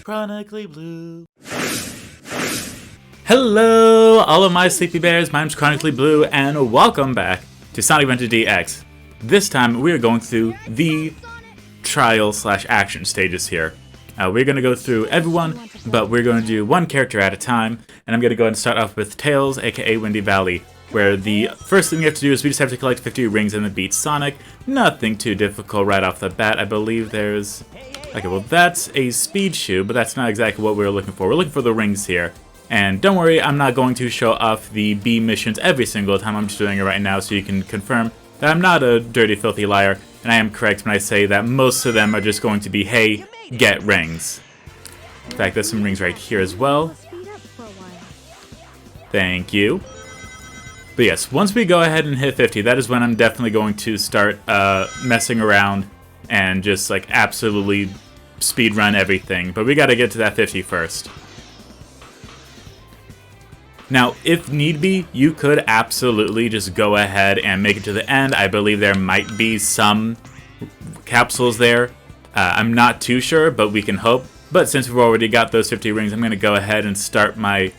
Chronically Blue. Hello, all of my sleepy bears. My name's Chronically Blue, and welcome back to Sonic Adventure DX. This time, we are going through the trial/action stages here. We're going to go through everyone, but we're going to do one character at a time, and I'm going to go ahead and start off with Tails, aka Windy Valley, where the first thing we have to do is we just have to collect 50 rings and then beat Sonic. Nothing too difficult right off the bat. I believe there's... Okay, well that's a speed shoe, but that's not exactly what we're looking for. We're looking for the rings here. And don't worry, I'm not going to show off the B missions every single time. I'm just doing it right now so you can confirm that I'm not a dirty, filthy liar, and I am correct when I say that most of them are just going to be, hey, get rings. In fact, there's some rings right here as well. Thank you. But yes, once we go ahead and hit 50, that is when I'm definitely going to start messing around and just like absolutely speedrun everything. But we gotta get to that 50 first. Now, if need be, you could absolutely just go ahead and make it to the end. I believe there might be some capsules there. I'm not too sure, but we can hope. But since we've already got those 50 rings, I'm going to go ahead and start my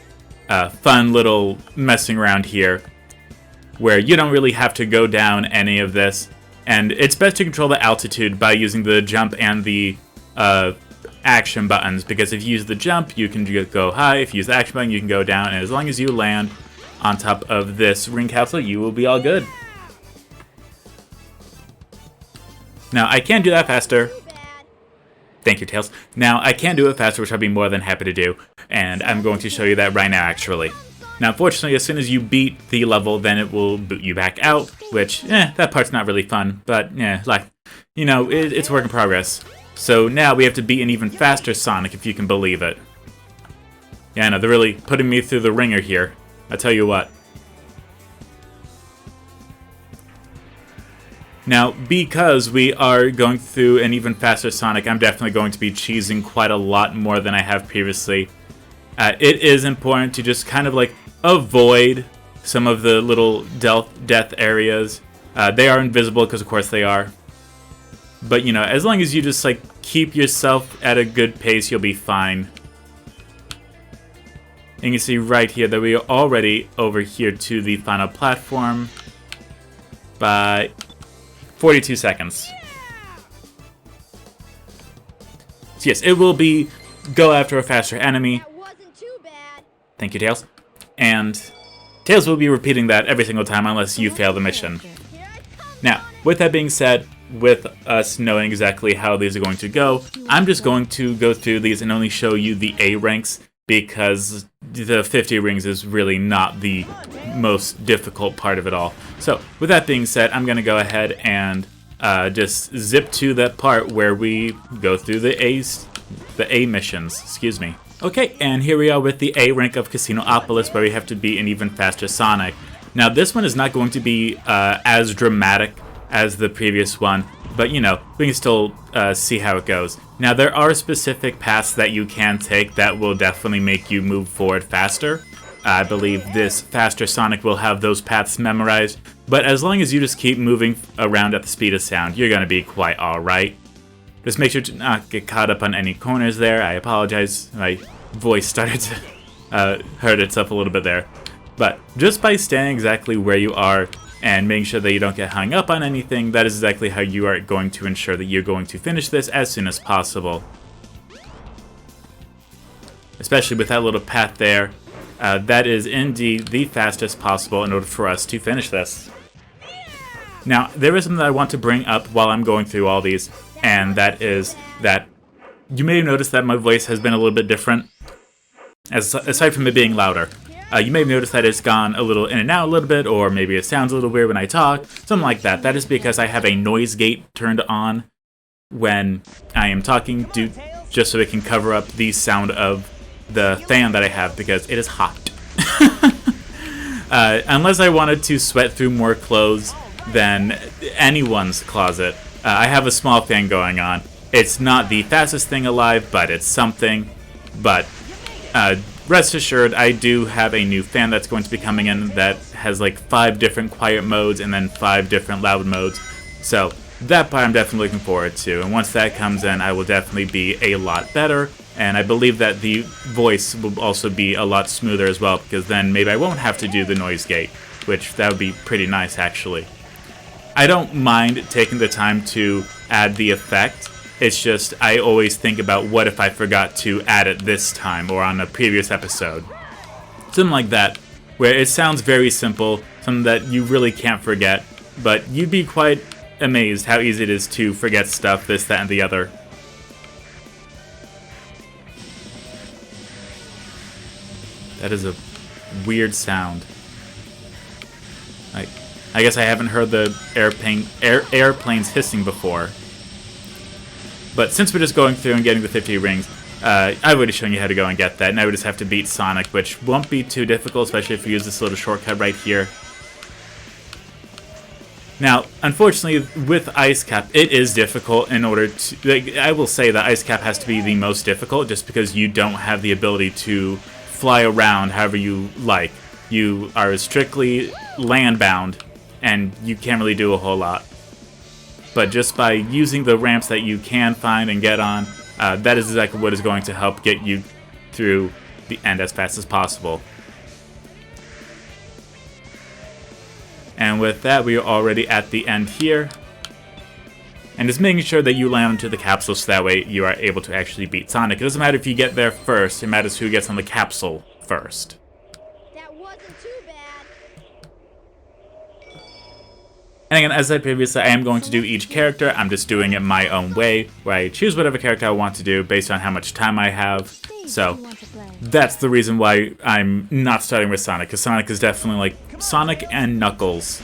fun little messing around here, where you don't really have to go down any of this. And it's best to control the altitude by using the jump and the action buttons, because if you use the jump, you can go high. If you use the action button, you can go down. And as long as you land on top of this ring capsule, you will be all good. Now, I can do that faster. Thank you, Tails. Now, I can do it faster, which I'll be more than happy to do. And I'm going to show you that right now, actually. Now, unfortunately, as soon as you beat the level, then it will boot you back out, which, that part's not really fun. But, like, you know, it's work in progress. So now we have to beat an even faster Sonic, if you can believe it. Yeah, I know, they're really putting me through the ringer here. I tell you what. Now, because we are going through an even faster Sonic, I'm definitely going to be cheesing quite a lot more than I have previously. It is important to just kind of like avoid some of the little death areas. They are invisible because of course they are. But you know, as long as you just like keep yourself at a good pace, you'll be fine. And you can see right here that we are already over here to the final platform by 42 seconds. So yes, it will be go after a faster enemy. Thank you, Tails. And Tails will be repeating that every single time unless you fail the mission. Now, with that being said, with us knowing exactly how these are going to go, I'm just going to go through these and only show you the A ranks, because the 50 rings is really not the most difficult part of it all. So, with that being said, I'm going to go ahead and just zip to that part where we go through the A missions. Excuse me. Okay, and here we are with the A rank of Casinopolis, where we have to beat an even faster Sonic. Now, this one is not going to be as dramatic as the previous one, but you know, we can still see how it goes. Now, there are specific paths that you can take that will definitely make you move forward faster. I believe this faster Sonic will have those paths memorized, but as long as you just keep moving around at the speed of sound, you're going to be quite alright. Just make sure to not get caught up on any corners there. I apologize, my voice started to hurt itself a little bit there. But just by staying exactly where you are and making sure that you don't get hung up on anything, that is exactly how you are going to ensure that you're going to finish this as soon as possible. Especially with that little path there, that is indeed the fastest possible in order for us to finish this. Now, there is something that I want to bring up while I'm going through all these, and that is that you may have noticed that my voice has been a little bit different, aside from it being louder. You may have noticed that it's gone a little in and out a little bit, or maybe it sounds a little weird when I talk, something like that. That is because I have a noise gate turned on when I am talking, just so it can cover up the sound of the fan that I have, because it is hot. Unless I wanted to sweat through more clothes than anyone's closet, I have a small fan going on. It's not the fastest thing alive, but it's something. But rest assured, I do have a new fan that's going to be coming in that has like 5 different quiet modes and then 5 different loud modes. So that part I'm definitely looking forward to. And once that comes in, I will definitely be a lot better. And I believe that the voice will also be a lot smoother as well, because then maybe I won't have to do the noise gate, which that would be pretty nice, actually. I don't mind taking the time to add the effect. It's just I always think about what if I forgot to add it this time or on a previous episode. Something like that, where it sounds very simple, something that you really can't forget, but you'd be quite amazed how easy it is to forget stuff, this, that, and the other. That is a weird sound. I guess I haven't heard the airplanes hissing before. But since we're just going through and getting the 50 rings, I've already shown you how to go and get that, and I would just have to beat Sonic, which won't be too difficult, especially if you use this little shortcut right here. Now, unfortunately, with Ice Cap, it is difficult in order to... I will say that Ice Cap has to be the most difficult, just because you don't have the ability to fly around however you like. You are strictly land-bound, and you can't really do a whole lot. But just by using the ramps that you can find and get on, that is exactly what is going to help get you through the end as fast as possible. And with that, we are already at the end here. And just making sure that you land into the capsule so that way you are able to actually beat Sonic. It doesn't matter if you get there first, it matters who gets on the capsule first. That wasn't too bad. And again, as I said previously, I am going to do each character. I'm just doing it my own way, where I choose whatever character I want to do based on how much time I have. So that's the reason why I'm not starting with Sonic, because Sonic is definitely like Sonic and Knuckles.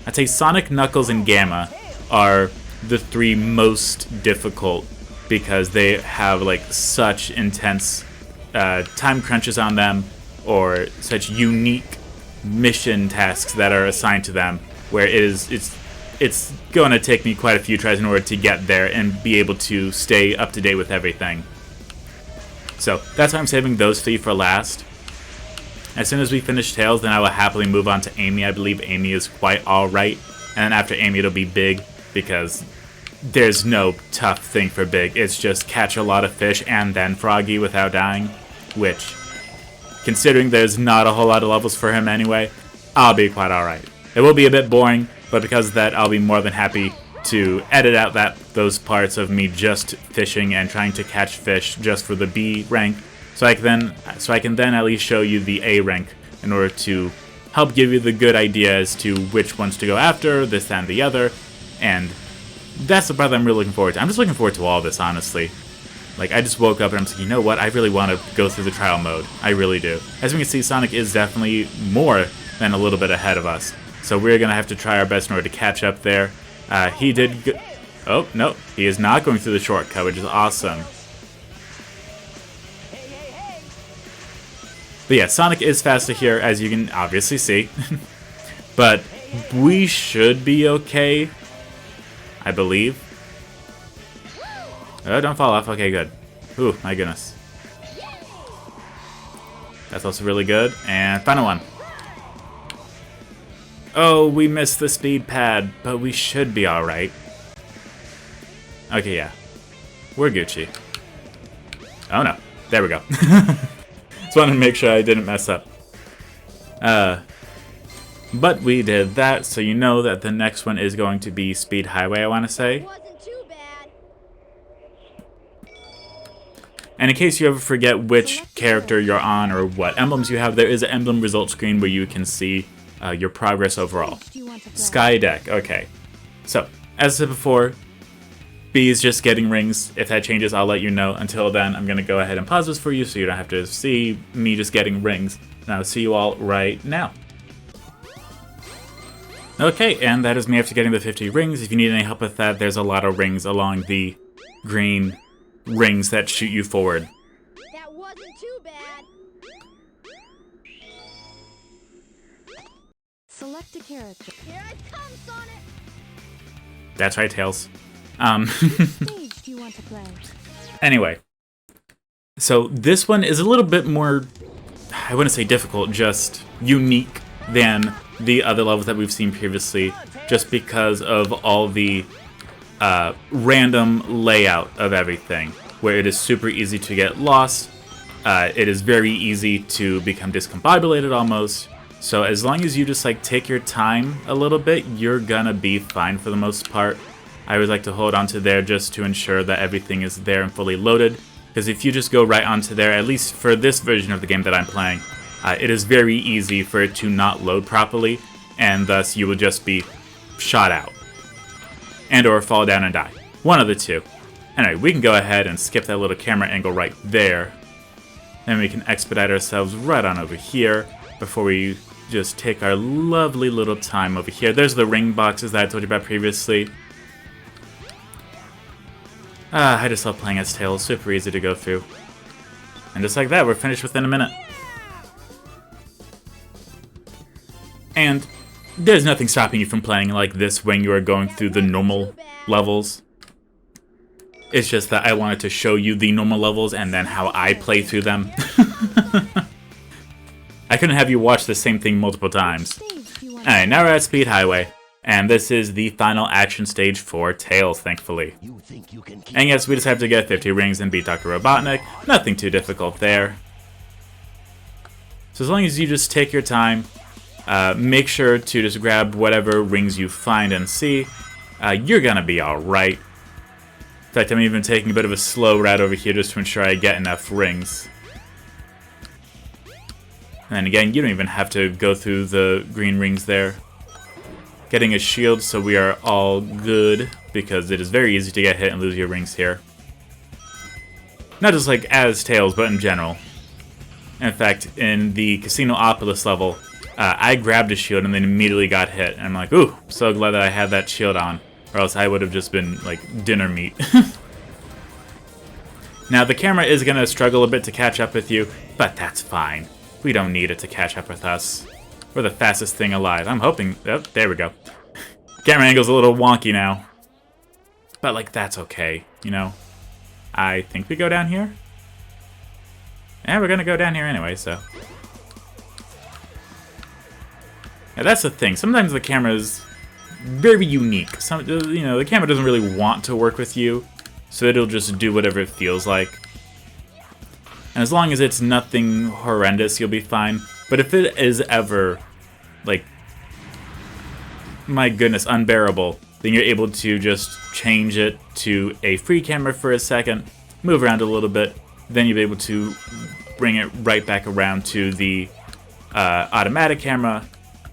I'd say Sonic, Knuckles, and Gamma are the three most difficult because they have like such intense time crunches on them, or such unique mission tasks that are assigned to them, where it's going to take me quite a few tries in order to get there and be able to stay up to date with everything. So that's why I'm saving those three for last. As soon as we finish Tails, then I will happily move on to Amy. I believe Amy is quite alright. And then after Amy, it'll be Big, because there's no tough thing for Big. It's just catch a lot of fish and then Froggy without dying, which, considering there's not a whole lot of levels for him anyway, I'll be quite alright. It will be a bit boring, but because of that, I'll be more than happy to edit out those parts of me just fishing and trying to catch fish just for the B rank, so I can then at least show you the A rank in order to help give you the good idea as to which ones to go after, this and the other, and that's the part that I'm really looking forward to. I'm just looking forward to all this, honestly. Like, I just woke up and I'm thinking, you know what, I really want to go through the trial mode. I really do. As we can see, Sonic is definitely more than a little bit ahead of us, so we're going to have to try our best in order to catch up there. He did oh, no, he is not going through the shortcut, which is awesome. But yeah, Sonic is faster here, as you can obviously see. But we should be okay, I believe. Oh, don't fall off. Okay, good. Ooh, my goodness. That's also really good. And final one. Oh, we missed the speed pad, but we should be alright. Okay, yeah. We're Gucci. Oh no. There we go. Just wanted to make sure I didn't mess up. But we did that, so you know that the next one is going to be Speed Highway, I want to say. Wasn't too bad. And in case you ever forget which character you're on or what emblems you have, there is an emblem result screen where you can see your progress overall. Sky Deck, okay. So, as I said before, B is just getting rings. If that changes, I'll let you know. Until then, I'm going to go ahead and pause this for you so you don't have to see me just getting rings. And I'll see you all right now. Okay, and that is me after getting the 50 rings. If you need any help with that, there's a lot of rings along the green rings that shoot you forward. That wasn't too bad. Select a character. Here I come, Sonic. That's right, Tails. Stage do you want to play? Anyway, so this one is a little bit more, I wouldn't say difficult, just unique than the other levels that we've seen previously, just because of all the random layout of everything. where it is super easy to get lost. It is very easy to become discombobulated almost. So as long as you just like take your time a little bit, you're gonna be fine for the most part. I always like to hold onto there just to ensure that everything is there and fully loaded. Because if you just go right onto there, at least for this version of the game that I'm playing, it is very easy for it to not load properly, and thus you will just be shot out. And or fall down and die. One of the two. Anyway, we can go ahead and skip that little camera angle right there. Then we can expedite ourselves right on over here before we just take our lovely little time over here. There's the ring boxes that I told you about previously. I just love playing as Tails. Super easy to go through. And just like that, we're finished within a minute. And there's nothing stopping you from playing like this when you are going through the normal levels. It's just that I wanted to show you the normal levels and then how I play through them. I couldn't have you watch the same thing multiple times. Alright, now we're at Speed Highway. And this is the final action stage for Tails, thankfully. And yes, we just have to get 50 rings and beat Dr. Robotnik. Nothing too difficult there. So as long as you just take your time, make sure to just grab whatever rings you find and see, you're gonna be alright. In fact, I'm even taking a bit of a slow route over here just to ensure I get enough rings. And then again, you don't even have to go through the green rings there. Getting a shield so we are all good, because it is very easy to get hit and lose your rings here. Not just like as Tails, but in general. In fact, in the Casinopolis level, I grabbed a shield and then immediately got hit. And I'm like, ooh, so glad that I had that shield on, or else I would have just been like dinner meat. Now the camera is going to struggle a bit to catch up with you, but that's fine. We don't need it to catch up with us. We're the fastest thing alive. I'm hoping... Oh, there we go. Camera angle's a little wonky now. But, like, that's okay, you know? I think we go down here? Yeah, we're gonna go down here anyway, so... Yeah, that's the thing. Sometimes the camera is very unique. You know, the camera doesn't really want to work with you, so it'll just do whatever it feels like. And as long as it's nothing horrendous, you'll be fine. But if it is ever, like, my goodness, unbearable, then you're able to just change it to a free camera for a second, move around a little bit, then you'll be able to bring it right back around to the automatic camera.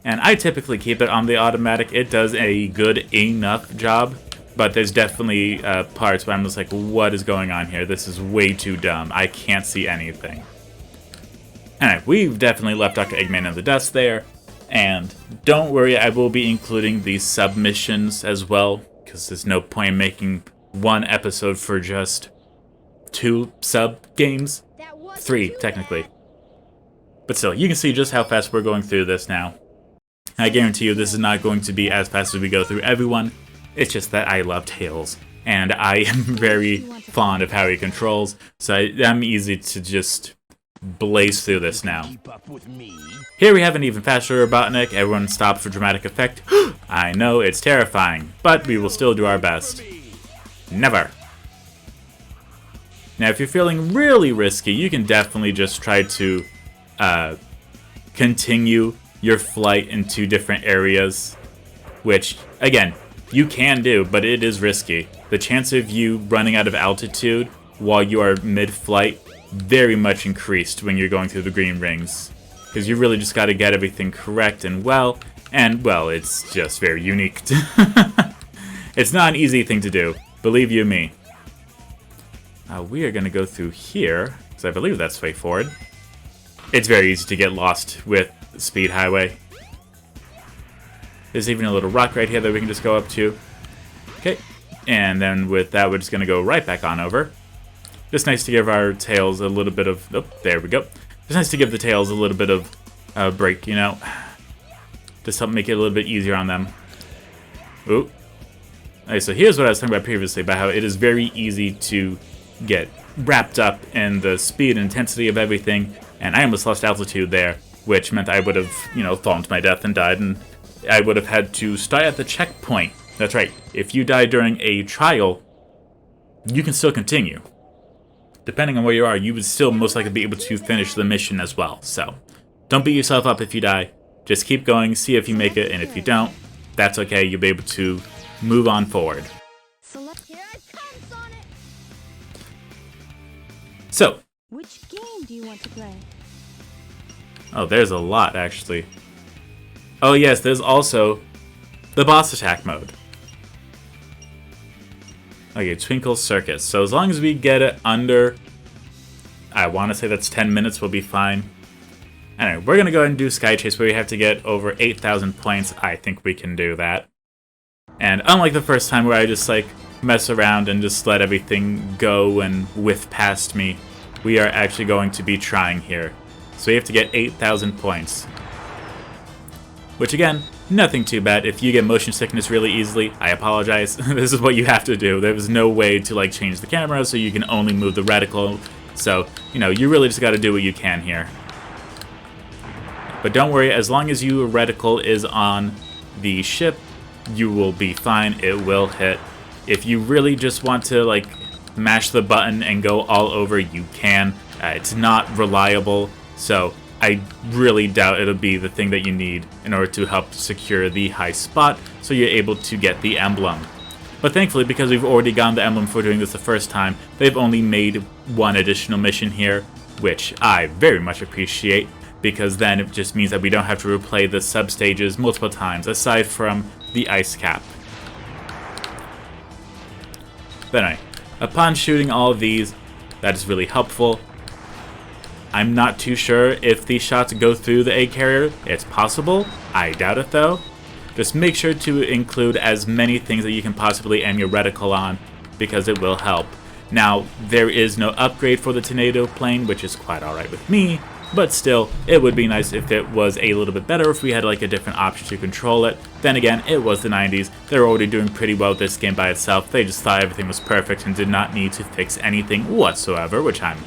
And I typically keep it on the automatic. It does a good enough job, but there's definitely parts where I'm just like, what is going on here? This is way too dumb. I can't see anything. Alright, we've definitely left Dr. Eggman in the dust there, and don't worry, I will be including the submissions as well, because there's no point in making one episode for just 2 sub-games. 3, technically. But still, you can see just how fast we're going through this now. I guarantee you this is not going to be as fast as we go through everyone, it's just that I love Tails, and I am very fond of how he controls, so I'm easy to just blaze through this now. Here we have an even faster Robotnik. Everyone stop for dramatic effect. I know, it's terrifying, but we will still do our best. Never. Now, if you're feeling really risky, you can definitely just try to continue your flight in 2 different areas, which, again, you can do, but it is risky. The chance of you running out of altitude while you are mid-flight very much increased when you're going through the green rings, because you really just got to get everything correct and well, it's just very unique. It's not an easy thing to do, believe you me. We are going to go through here, because I believe that's the way forward. It's very easy to get lost with Speed Highway. There's even a little rock right here that we can just go up to. Okay, and then with that, we're just going to go right back on over. Just nice to give our Tails a little bit of... Oh, there we go. Just nice to give the Tails a little bit of a break, you know? Just help make it a little bit easier on them. Ooh. Okay, so here's what I was talking about previously, about how it is very easy to get wrapped up in the speed and intensity of everything, and I almost lost altitude there, which meant I would have, you know, fallen to my death and died, and I would have had to stay at the checkpoint. That's right. If you die during a trial, you can still continue. depending on where you are, you would still most likely be able to finish the mission as well. So, don't beat yourself up if you die. Just keep going, see if you make it, and if you don't, that's okay. You'll be able to move on forward. Select Here I come, Sonic! So, which game do you want to play? oh, there's a lot, actually. Oh yes, there's also the boss attack mode. Okay, Twinkle Circus. So as long as we get it under, I want to say that's 10 minutes, we'll be fine. Anyway, we're going to go ahead and do Sky Chase, where we have to get over 8,000 points. I think we can do that. And unlike the first time where I just, like, mess around and just let everything go and whiff past me, we are actually going to be trying here. So we have to get 8,000 points. Which, again, nothing too bad. If you get motion sickness really easily, I apologize. This is what you have to do. There was no way to, like, change the camera, so you can only move the reticle. So, you know, you really just got to do what you can here. But don't worry, as long as your reticle is on the ship, you will be fine. It will hit. If you really just want to, like, mash the button and go all over, you can. It's not reliable, so I really doubt it'll be the thing that you need in order to help secure the high spot, so you're able to get the emblem. But thankfully, because we've already gotten the emblem for doing this the first time, they've only made one additional mission here, which I very much appreciate, because then it just means that we don't have to replay the sub-stages multiple times, aside from the ice cap. But anyway, upon shooting all of these, that is really helpful. I'm not too sure if these shots go through the egg carrier. It's possible. I doubt it though. Just make sure to include as many things that you can possibly aim your reticle on, because it will help. Now, there is no upgrade for the tornado plane, which is quite alright with me, but still, it would be nice if it was a little bit better, if we had like a different option to control it. Then again, it was the 90s. They were already doing pretty well with this game by itself. They just thought everything was perfect and did not need to fix anything whatsoever, which I'm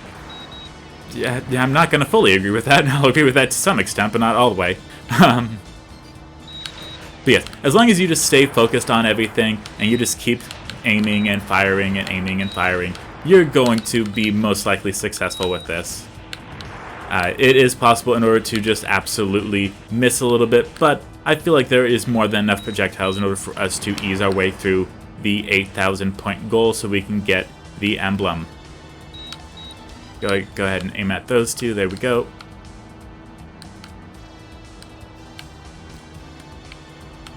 not going to fully agree with that. I'll agree with that to some extent, but not all the way. But yes, as long as you just stay focused on everything and you just keep aiming and firing and aiming and firing, you're going to be most likely successful with this. It is possible in order to just absolutely miss a little bit, but I feel like there is more than enough projectiles in order for us to ease our way through the 8,000 point goal so we can get the emblem. Go ahead and aim at those two. There we go.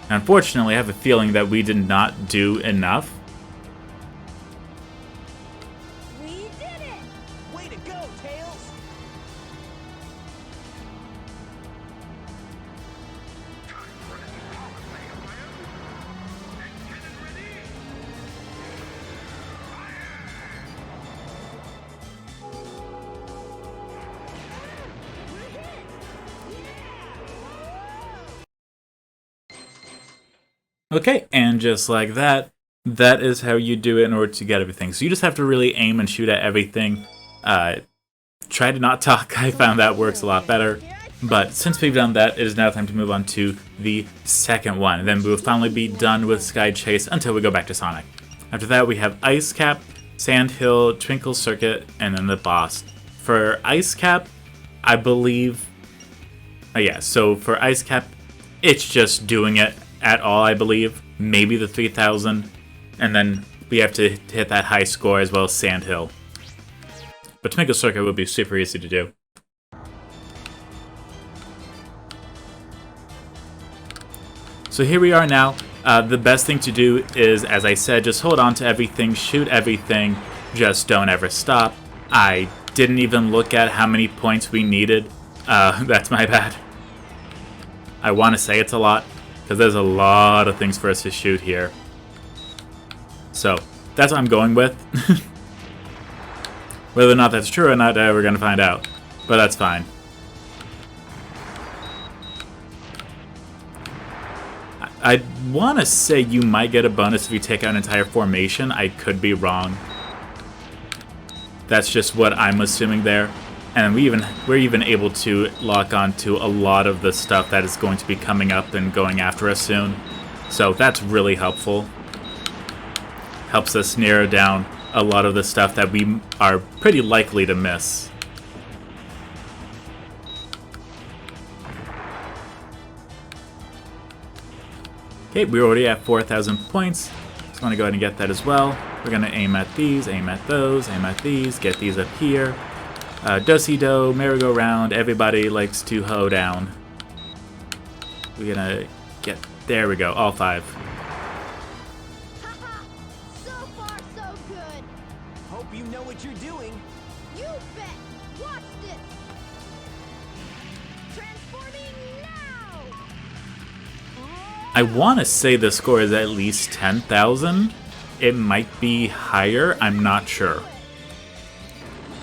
Unfortunately, I have a feeling that we did not do enough. We did it! Way to go, Tails! Okay, and just like that, that is how you do it in order to get everything. So you just have to really aim and shoot at everything. Try to not talk. I found that works a lot better. But since we've done that, it is now time to move on to the second one. And then we will finally be done with Sky Chase until we go back to Sonic. After that, we have Ice Cap, Sand Hill, Twinkle Circuit, and then the boss. For Ice Cap, I believe... yeah, so for Ice Cap, it's just doing it at all, I believe. Maybe the 3,000. And then we have to hit that high score as well as Sand Hill. But Twinkle Circuit would be super easy to do. So here we are now. The best thing to do is, as I said, just hold on to everything, shoot everything, just don't ever stop. I didn't even look at how many points we needed. That's my bad. I want to say it's a lot, because there's a lot of things for us to shoot here. So, that's what I'm going with. Whether or not that's true or not, we're going to find out. But that's fine. I want to say you might get a bonus if you take out an entire formation. I could be wrong. That's just what I'm assuming there. And we're even able to lock on to a lot of the stuff that is going to be coming up and going after us soon. So that's really helpful. Helps us narrow down a lot of the stuff that we are pretty likely to miss. Okay, we're already at 4,000 points. Just want to go ahead and get that as well. We're going to aim at these, aim at those, aim at these, get these up here. Do-si-do, merry-go-round, everybody likes to hoe down. We're going to get, there we go, all 5. Haha! So far, so good. Hope you know what you're doing. You bet. Watch this. Transforming now. I want to say the score is at least 10,000. It might be higher, I'm not sure.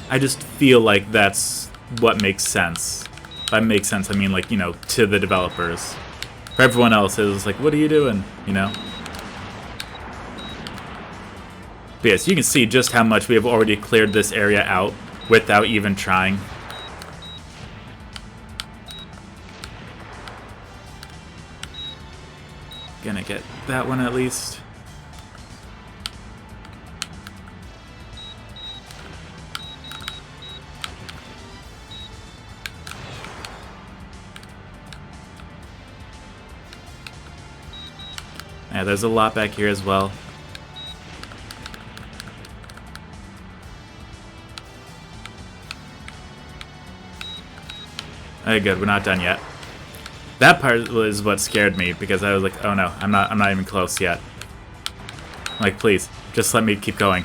I just feel like that's what makes sense. By makes sense, I mean, like, you know, to the developers. For everyone else, it's like, what are you doing, you know? But yes, you can see just how much we have already cleared this area out without even trying. Gonna get that one at least. Yeah, there's a lot back here as well. Okay, good, we're not done yet. That part was what scared me because I was like, oh no, I'm not even close yet. Like, please, just let me keep going.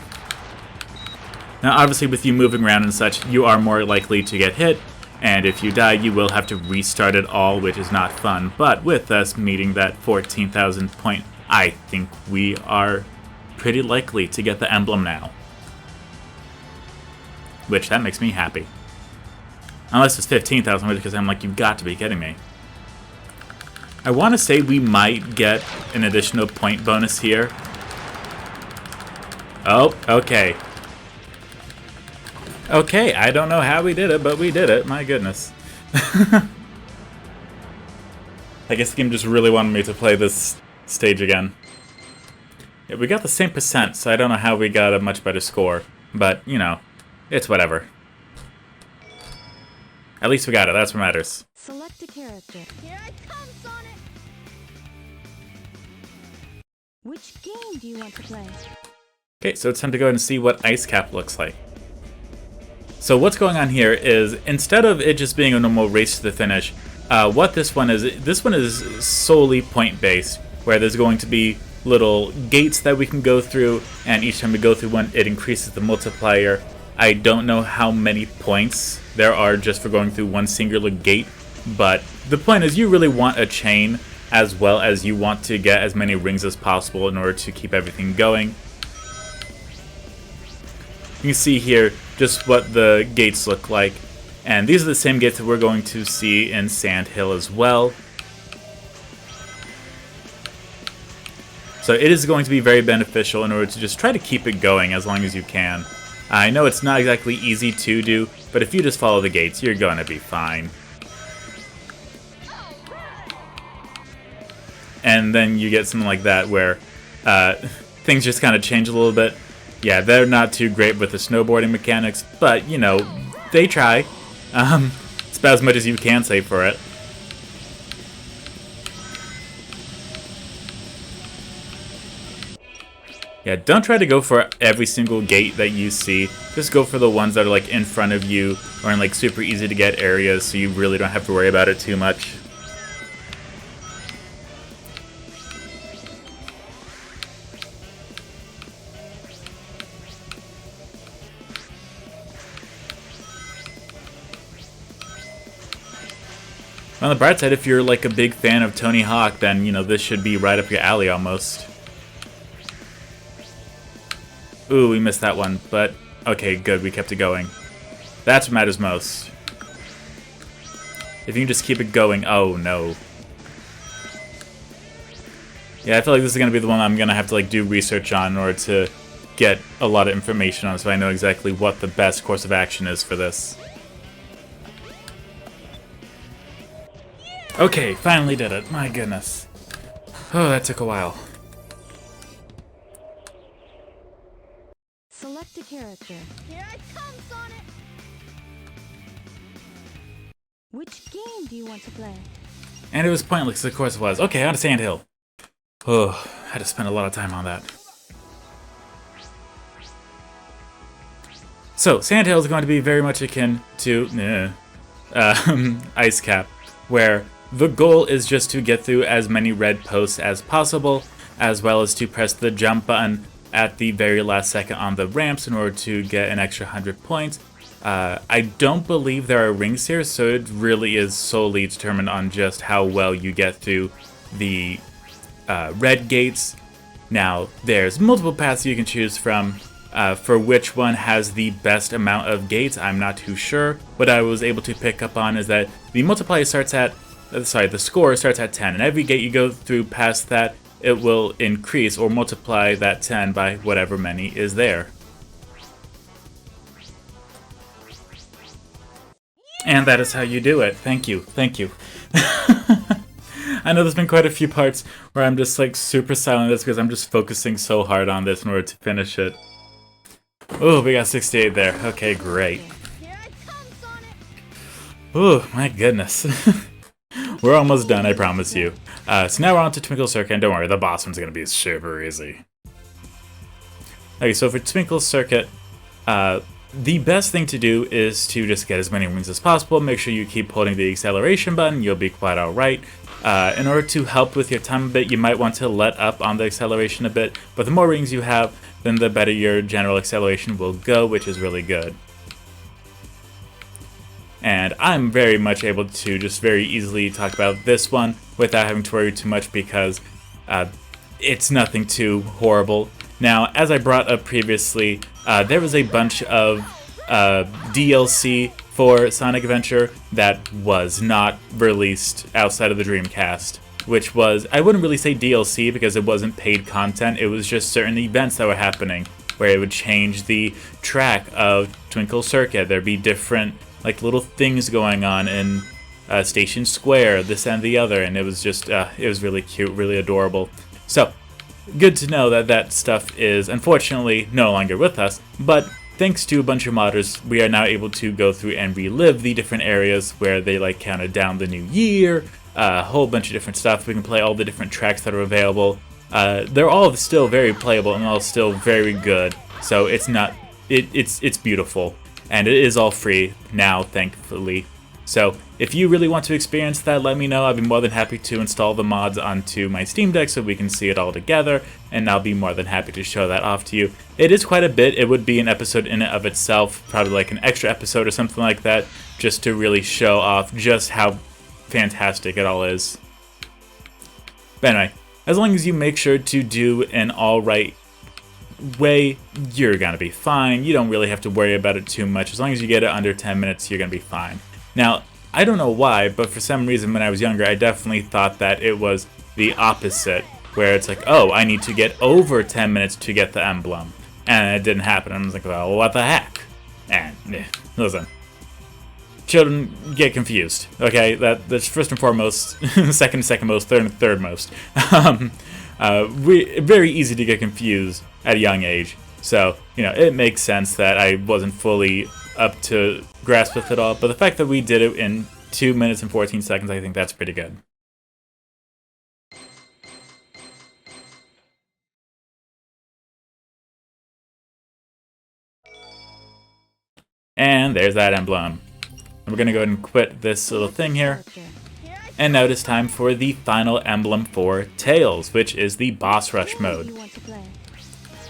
Now, obviously, with you moving around and such, you are more likely to get hit, and if you die, you will have to restart it all, which is not fun. But with us meeting that 14,000 point, I think we are pretty likely to get the emblem now. Which, that makes me happy. Unless it's 15,000, because I'm like, you've got to be kidding me. I want to say we might get an additional point bonus here. Oh, okay. Okay, I don't know how we did it, but we did it. My goodness. I guess the game just really wanted me to play this stage again. Yeah, we got the same percent, so I don't know how we got a much better score. But, you know, it's whatever. At least we got it, that's what matters. Select a character. Here I come, Sonic. Which game do you want to play? Okay, so it's time to go ahead and see what Ice Cap looks like. So what's going on here is, instead of it just being a normal race to the finish, what this one is solely point-based, where there's going to be little gates that we can go through, and each time we go through one, it increases the multiplier. I don't know how many points there are just for going through one singular gate, but the point is you really want a chain, as well as you want to get as many rings as possible in order to keep everything going. You can see here just what the gates look like, and these are the same gates that we're going to see in Sand Hill as well. So it is going to be very beneficial in order to just try to keep it going as long as you can. I know it's not exactly easy to do, but if you just follow the gates, you're going to be fine. And then you get something like that where things just kind of change a little bit. Yeah, they're not too great with the snowboarding mechanics, but, you know, they try. It's about as much as you can say for it. Yeah, don't try to go for every single gate that you see. Just go for the ones that are like in front of you or in like super easy to get areas so you really don't have to worry about it too much. On the bright side, if you're like a big fan of Tony Hawk, then, you know, this should be right up your alley almost. Ooh, we missed that one, but okay, good, we kept it going. That's what matters most. If you can just keep it going, oh no. Yeah, I feel like this is going to be the one I'm going to have to like do research on in order to get a lot of information on so I know exactly what the best course of action is for this. Okay, finally did it. My goodness. Oh, that took a while. Select character. Here I come, Sonic! Which game do you want to play? And it was pointless, of course it was. Okay, on to Sandhill. Oh, I had to spend a lot of time on that. So, Sandhill is going to be very much akin to Ice Cap, where the goal is just to get through as many red posts as possible, as well as to press the jump button at the very last second on the ramps in order to get an extra 100 points. I don't believe there are rings here, so it really is solely determined on just how well you get through the red gates. Now, there's multiple paths you can choose from. For which one has the best amount of gates, I'm not too sure. What I was able to pick up on is that the multiplier starts at, the score starts at 10, and every gate you go through past that, it will increase or multiply that 10 by whatever many is there. And that is how you do it. Thank you. Thank you. I know there's been quite a few parts where I'm just like super silent. That's because I'm just focusing so hard on this in order to finish it. Oh, we got 68 there. Okay, great. Here I come, Sonic! Oh, my goodness. We're almost done, I promise you. So now we're on to Twinkle Circuit, and don't worry, the boss one's going to be super easy. Okay, so for Twinkle Circuit, the best thing to do is to just get as many rings as possible. Make sure you keep holding the acceleration button, you'll be quite alright. In order to help with your time a bit, you might want to let up on the acceleration a bit, but the more rings you have, then the better your general acceleration will go, which is really good. And I'm very much able to just very easily talk about this one without having to worry too much because it's nothing too horrible. Now, as I brought up previously, there was a bunch of DLC for Sonic Adventure that was not released outside of the Dreamcast, which was, I wouldn't really say DLC because it wasn't paid content, it was just certain events that were happening where it would change the track of Twinkle Circuit. There'd be different like little things going on in Station Square, this and the other, and it was just, it was really cute, really adorable. So, good to know that that stuff is unfortunately no longer with us, but thanks to a bunch of modders, we are now able to go through and relive the different areas where they like counted down the new year, a whole bunch of different stuff. We can play all the different tracks that are available. They're all still very playable and all still very good, so it's not, it's beautiful. And it is all free now, thankfully. So, if you really want to experience that, let me know. I'd be more than happy to install the mods onto my Steam Deck so we can see it all together, and I'll be more than happy to show that off to you. It is quite a bit. It would be an episode in and of itself, probably like an extra episode or something like that, just to really show off just how fantastic it all is. But anyway, as long as you make sure to do an alright way, you're gonna be fine. You don't really have to worry about it too much. As long as you get it under 10 minutes, you're gonna be fine. Now, I don't know why, but for some reason when I was younger, I definitely thought that it was the opposite, where it's like, oh, I need to get over 10 minutes to get the emblem. And it didn't happen. I was like, well, what the heck? And, listen. Children get confused, okay? That's first and foremost, second most, third most. Very easy to get confused at a young age. So, you know, it makes sense that I wasn't fully up to grasp with it all, but the fact that we did it in 2 minutes and 14 seconds, I think that's pretty good. And there's that emblem. And we're gonna go ahead and quit this little thing here. And now it is time for the final emblem for Tails, which is the boss rush mode.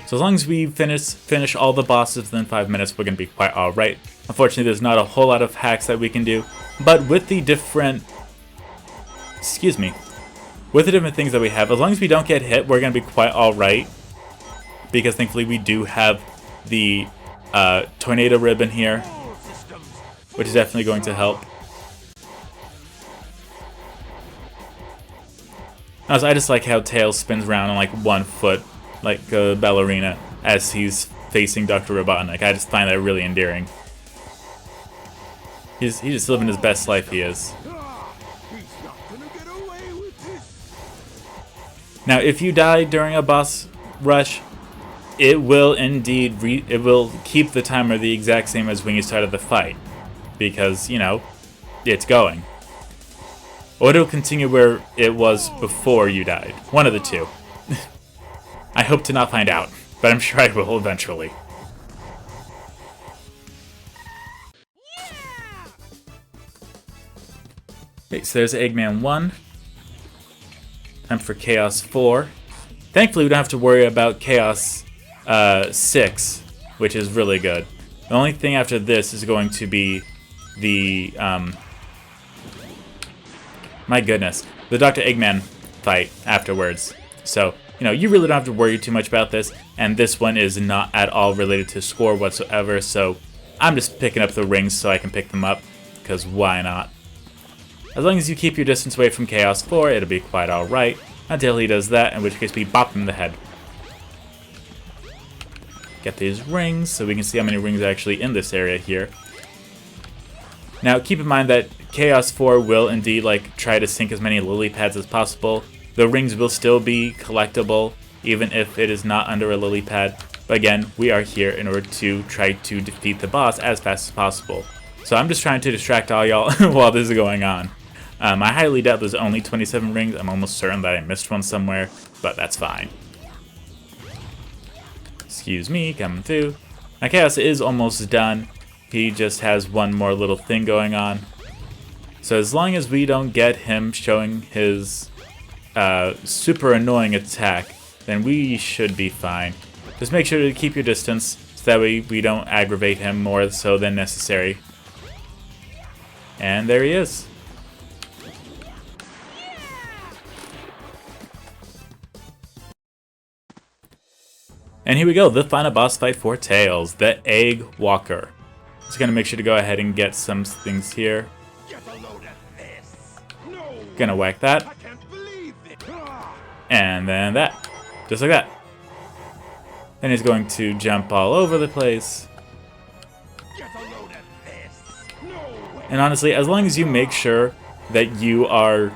So as long as we finish all the bosses within 5 minutes, we're going to be quite alright. Unfortunately, there's not a whole lot of hacks that we can do, but with the different... with the different things that we have, as long as we don't get hit, we're going to be quite alright. Because thankfully we do have the tornado ribbon here, which is definitely going to help. Also, I just like how Tails spins around on like 1 foot, like a ballerina, as he's facing Dr. Robotnik. I just find that really endearing. He's just living his best life, he is. Now, if you die during a boss rush, it will indeed it will keep the timer the exact same as when you started the fight, because, you know, it's going. Or it'll continue where it was before you died. One of the two. I hope to not find out, but I'm sure I will eventually. Okay, so there's Eggman 1. Time for Chaos 4. Thankfully, we don't have to worry about Chaos 6, which is really good. The only thing after this is going to be the, my goodness, the Dr. Eggman fight afterwards. So, you know, you really don't have to worry too much about this, and this one is not at all related to score whatsoever, so I'm just picking up the rings so I can pick them up, because why not? As long as you keep your distance away from Chaos 4, it'll be quite alright, until he does that, in which case we bop him in the head. Get these rings, so we can see how many rings are actually in this area here. Now, keep in mind that Chaos 4 will indeed, like, try to sink as many lily pads as possible. The rings will still be collectible, even if it is not under a lily pad. But again, we are here in order to try to defeat the boss as fast as possible. So I'm just trying to distract all y'all while this is going on. I highly doubt there's only 27 rings. I'm almost certain that I missed one somewhere, but that's fine. Excuse me, coming through. Now Chaos is almost done. He just has one more little thing going on. So as long as we don't get him showing his super annoying attack, then we should be fine. Just make sure to keep your distance, so that way we don't aggravate him more so than necessary. And there he is. And here we go, the final boss fight for Tails, the Egg Walker. Just gonna make sure to go ahead and get some things here. Gonna whack that. And then that. Just like that. Then he's going to jump all over the place. And honestly, as long as you make sure that you are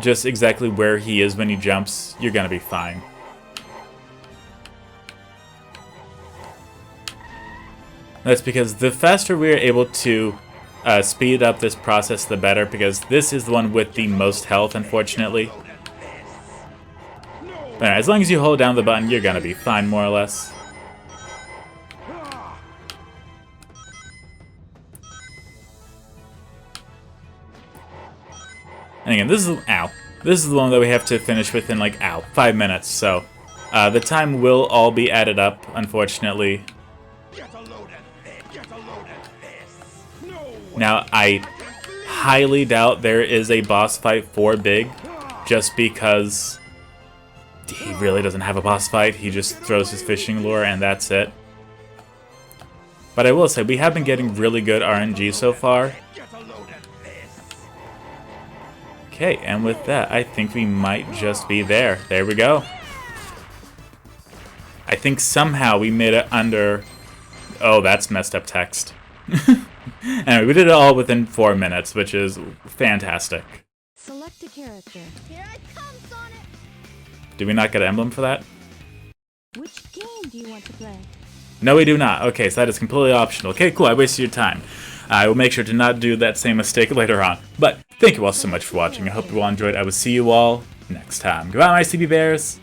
just exactly where he is when he jumps, you're gonna be fine. That's because the faster we are able to speed up this process, the better, because this is the one with the most health, unfortunately. But as long as you hold down the button, you're gonna be fine, more or less. And again, this is the one that we have to finish within, like, 5 minutes, so the time will all be added up, unfortunately. Now, I highly doubt there is a boss fight for Big, just because he really doesn't have a boss fight. He just throws his fishing lure and that's it. But I will say, we have been getting really good RNG so far. Okay, and with that, I think we might just be there. There we go. I think somehow we made it under... Oh, that's messed up text. Anyway, we did it all within 4 minutes, which is fantastic. Select a character. Here I come, Sonic! Did we not get an emblem for that? Which game do you want to play? No, we do not. Okay, so that is completely optional. Okay, cool, I wasted your time. I will make sure to not do that same mistake later on. But thank you all so much for watching. I hope you all enjoyed. I will see you all next time. Goodbye, my CB Bears!